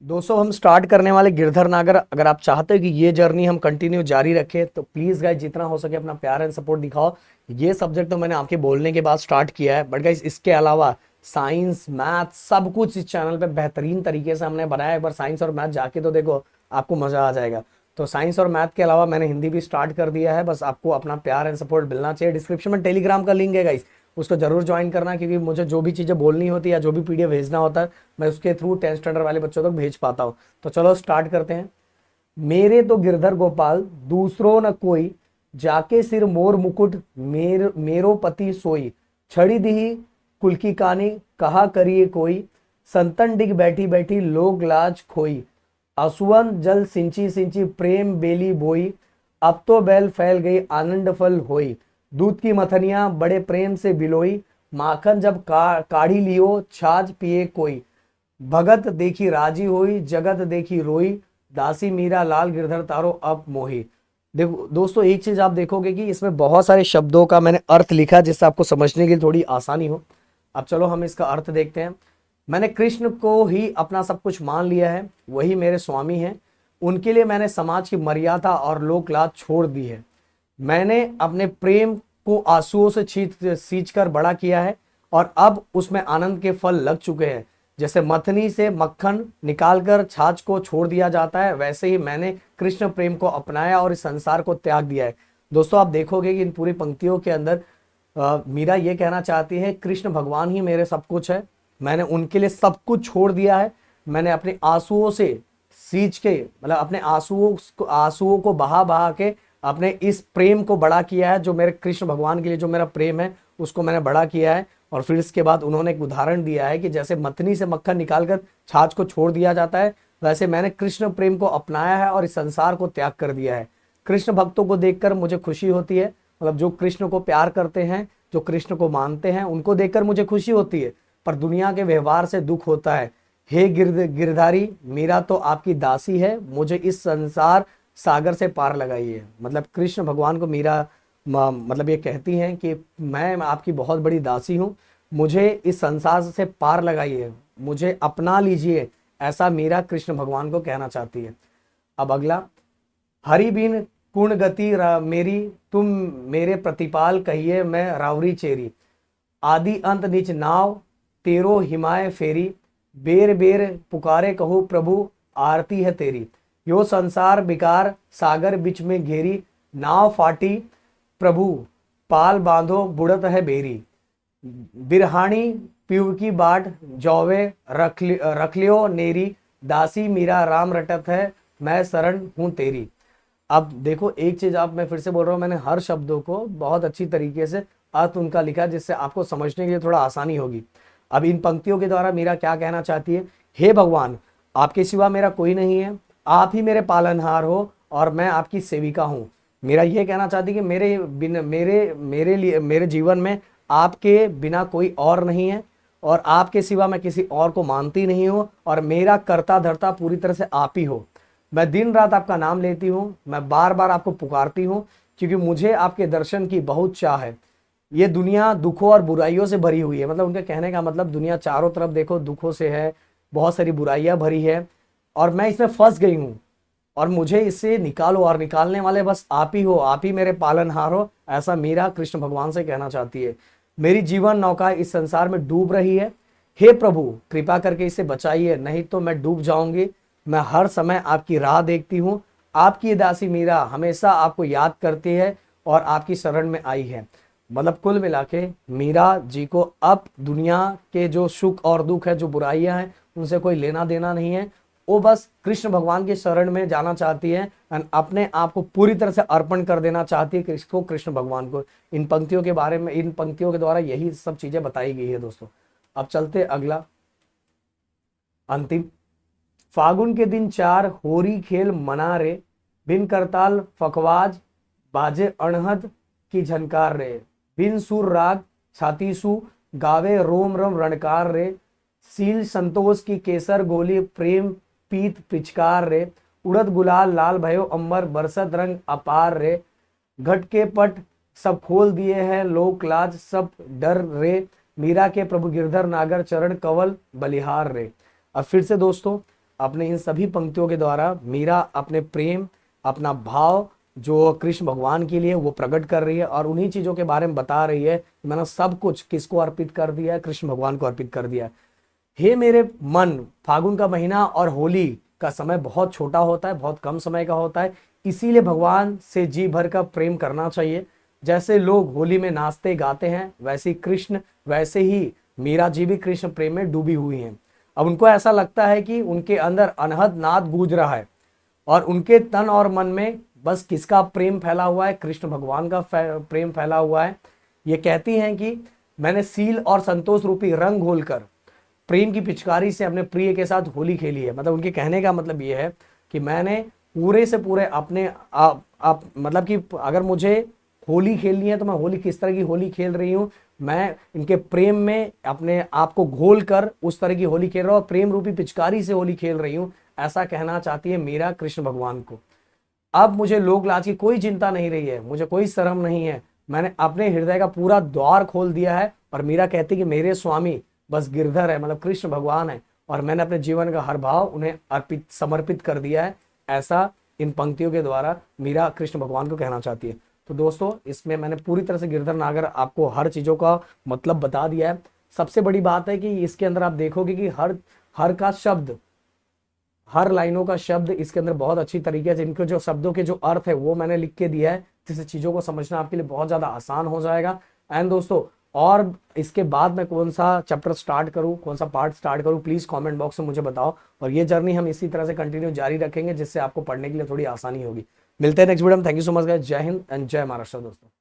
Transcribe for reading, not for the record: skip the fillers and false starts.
दोस्तों हम स्टार्ट करने वाले गिरधर नागर। अगर आप चाहते हो कि ये जर्नी हम कंटिन्यू जारी रखें तो प्लीज गाइस जितना हो सके अपना प्यार एंड सपोर्ट दिखाओ। ये सब्जेक्ट तो मैंने आपके बोलने के बाद स्टार्ट किया है, बट गाइस इसके अलावा साइंस मैथ सब कुछ इस चैनल पे बेहतरीन तरीके से हमने बनाया है। एक बार साइंस और मैथ जाके तो देखो, आपको मजा आ जाएगा। तो साइंस और मैथ के अलावा मैंने हिंदी भी स्टार्ट कर दिया है। बस आपको अपना प्यार एंड सपोर्ट मिलना चाहिए। डिस्क्रिप्शन में टेलीग्राम का लिंक है गाइस, उसको जरूर ज्वाइन करना, क्योंकि मुझे जो भी चीज़ें बोलनी होती है या जो भी पीडीएफ भेजना होता है मैं उसके थ्रू 10th स्टैंडर्ड वाले बच्चों तक भेज पाता हूँ। तो चलो स्टार्ट करते हैं। मेरे तो गिरधर गोपाल दूसरो न कोई, जाके सिर मोर मुकुट मेरो पति सोई। छड़ी दी कुल की कानी, कहा करिए कोई। संतन डिग बैठी बैठी लोग लाज खोई। असुवन जल सिंची सिंची प्रेम बेली बोई। अब तो बैल फैल गई आनंद फल होई। दूध की मथनिया बड़े प्रेम से बिलोई। माखन जब काढ़ी लियो छाछ पिए कोई। भगत देखी राजी होई जगत देखी रोई। दासी मीरा लाल गिरधर तारो अब मोही। देखो दोस्तों, एक चीज आप देखोगे कि इसमें बहुत सारे शब्दों का मैंने अर्थ लिखा जिससे आपको समझने के लिए थोड़ी आसानी हो। अब चलो हम इसका अर्थ देखते हैं। मैंने कृष्ण को ही अपना सब कुछ मान लिया है, वही मेरे स्वामी हैं। उनके लिए मैंने समाज की मर्यादा और लोक लाज छोड़ दी है। मैंने अपने प्रेम को आंसुओं से सींच कर बड़ा किया है और अब उसमें आनंद के फल लग चुके हैं। जैसे मथनी से मक्खन निकालकर छाछ को छोड़ दिया जाता है, वैसे ही मैंने कृष्ण प्रेम को अपनाया और इस संसार को त्याग दिया है। दोस्तों आप देखोगे कि इन पूरी पंक्तियों के अंदर मीरा ये कहना चाहती है कृष्ण भगवान ही मेरे सब कुछ है। मैंने उनके लिए सब कुछ छोड़ दिया है। मैंने अपने आंसुओं से सींच के, मतलब अपने आंसुओं को बहा बहा के अपने इस प्रेम को बड़ा किया है। जो मेरे कृष्ण भगवान के लिए जो मेरा प्रेम है उसको मैंने बड़ा किया है। और फिर इसके बाद उन्होंने एक उदाहरण दिया है कि जैसे मथनी से मक्खन निकालकर छाछ को छोड़ दिया जाता है, वैसे मैंने कृष्ण प्रेम को अपनाया है और इस संसार को त्याग कर दिया है। कृष्ण भक्तों को देखकर मुझे खुशी होती है, मतलब जो कृष्ण को प्यार करते हैं, जो कृष्ण को मानते हैं, उनको देखकर मुझे खुशी होती है। पर दुनिया के व्यवहार से दुख होता है। हे गिरधारी, मीरा तो आपकी दासी है, मुझे इस संसार सागर से पार लगाइए। मतलब कृष्ण भगवान को मीरा मतलब ये कहती हैं कि मैं आपकी बहुत बड़ी दासी हूँ, मुझे इस संसार से पार लगाइए, मुझे अपना लीजिए। ऐसा मीरा कृष्ण भगवान को कहना चाहती है। अब अगला, हरि बिन कुण गति मेरी, तुम मेरे प्रतिपाल कहिए मैं रावरी चेरी। आदि अंत निच नाव तेरो हिमाय फेरी। बेर बेर पुकारे कहो प्रभु आरती है तेरी। यो संसार बिकार सागर बिच में घेरी। नाव फाटी प्रभु पाल बांधो बुड़त है बेरी। बिरहानी पीव की बाट जौवे रख लियो नेरी। दासी मीरा राम रटत है मैं शरण हूं तेरी। अब देखो एक चीज, आप मैं फिर से बोल रहा हूं, मैंने हर शब्दों को बहुत अच्छी तरीके से अर्थ उनका लिखा जिससे आपको समझने के लिए थोड़ा आसानी होगी। अब इन पंक्तियों के द्वारा मीरा क्या कहना चाहती है? हे भगवान, आपके सिवा मेरा कोई नहीं है, आप ही मेरे पालनहार हो और मैं आपकी सेविका हूं। मेरा ये कहना चाहती है कि मेरे लिए मेरे जीवन में आपके बिना कोई और नहीं है और आपके सिवा मैं किसी और को मानती नहीं हूं और मेरा कर्ता धर्ता पूरी तरह से आप ही हो। मैं दिन रात आपका नाम लेती हूँ, मैं बार बार आपको पुकारती हूँ, क्योंकि मुझे आपके दर्शन की बहुत चाह है। ये दुनिया दुखों और बुराइयों से भरी हुई है। मतलब उनके कहने का मतलब दुनिया चारों तरफ देखो दुखों से है, बहुत सारी बुराइयां भरी है और मैं इसमें फंस गई हूँ और मुझे इससे निकालो और निकालने वाले बस आप ही हो, आप ही मेरे पालनहार हो। ऐसा मीरा कृष्ण भगवान से कहना चाहती है। मेरी जीवन नौका इस संसार में डूब रही है, हे प्रभु कृपा करके इसे बचाइए, नहीं तो मैं डूब जाऊंगी। मैं हर समय आपकी राह देखती हूँ, आपकी दासी मीरा हमेशा आपको याद करती है और आपकी शरण में आई है। मतलब कुल मिला के मीरा जी को अब दुनिया के जो सुख और दुख है, जो बुराइयां हैं, उनसे कोई लेना देना नहीं है। वो बस कृष्ण भगवान के शरण में जाना चाहती है और अपने आप को पूरी तरह से अर्पण कर देना चाहती है कृष्ण भगवान को। इन पंक्तियों के बारे में, इन पंक्तियों के द्वारा यही सब चीजें बताई गई है दोस्तों। अब चलते अगला, अंतिम। फागुन के दिन चार होरी खेल मना रे। बिन करताल फकवाज बाजे अणहद की झनकार रे। बिन सुर राग छाती सु गावे रोम रम रणकार रे। सील संतोष की केसर गोली प्रेम पीत पिचकार रे। उड़द गुलाल लाल भयो अंबर बरसत रंग अपार रे। घट के पट सब खोल दिए हैं लोक लाज सब डर रे। मीरा के प्रभु गिरधर नागर चरण कवल बलिहार रे। अब फिर से दोस्तों, अपने इन सभी पंक्तियों के द्वारा मीरा अपने प्रेम, अपना भाव जो कृष्ण भगवान के लिए वो प्रकट कर रही है और उन्हीं चीजों के बारे में बता रही है कि मैंने सब कुछ किसको अर्पित कर दिया है, कृष्ण भगवान को अर्पित कर दिया है। हे मेरे मन, फागुन का महीना और होली का समय बहुत छोटा होता है, बहुत कम समय का होता है, इसीलिए भगवान से जी भर का प्रेम करना चाहिए। जैसे लोग होली में नाचते गाते हैं, वैसे ही मीरा जी भी कृष्ण प्रेम में डूबी हुई हैं। अब उनको ऐसा लगता है कि उनके अंदर अनहद नाद गूंज रहा है और उनके तन और मन में बस किसका प्रेम फैला हुआ है, कृष्ण भगवान का प्रेम फैला हुआ है। ये कहती हैं कि मैंने सील और संतोष रूपी रंग घोलकर प्रेम की पिचकारी से अपने प्रिय के साथ होली खेली है। मतलब उनके कहने का मतलब ये है कि मैंने पूरे से पूरे अपने आप मतलब कि अगर मुझे होली खेलनी है तो मैं होली किस तरह की होली खेल रही हूँ, मैं इनके प्रेम में अपने आप को घोल कर उस तरह की होली खेल रहा हूँ और प्रेम रूपी पिचकारी से होली खेल रही हूँ, ऐसा कहना चाहती है मीरा कृष्ण भगवान को। अब मुझे लोक लाज की कोई चिंता नहीं रही है, मुझे कोई शर्म नहीं है, मैंने अपने हृदय का पूरा द्वार खोल दिया है। और मीरा कहती है कि मेरे स्वामी बस गिरधर है, मतलब कृष्ण भगवान है, और मैंने अपने जीवन का हर भाव उन्हें समर्पित कर दिया है। ऐसा इन पंक्तियों के द्वारा मीरा कृष्ण भगवान को कहना चाहती है। तो दोस्तों, इसमें मैंने पूरी तरह से गिरधर नागर आपको हर चीजों का मतलब बता दिया है। सबसे बड़ी बात है कि इसके अंदर आप देखोगे कि हर हर का शब्द, हर लाइनों का शब्द इसके अंदर बहुत अच्छी तरीके से, इनके जो शब्दों के जो अर्थ है वो मैंने लिख के दिया है, जिससे चीजों को समझना आपके लिए बहुत ज्यादा आसान हो जाएगा। एंड दोस्तों, और इसके बाद मैं कौन सा चैप्टर स्टार्ट करूं, कौन सा पार्ट स्टार्ट करूं, प्लीज कमेंट बॉक्स में मुझे बताओ। और ये जर्नी हम इसी तरह से कंटिन्यू जारी रखेंगे, जिससे आपको पढ़ने के लिए थोड़ी आसानी होगी। मिलते हैं नेक्स्ट वीडियो में। Thank you so much guys. जय हिंद एंड जय महाराष्ट्र दोस्तों।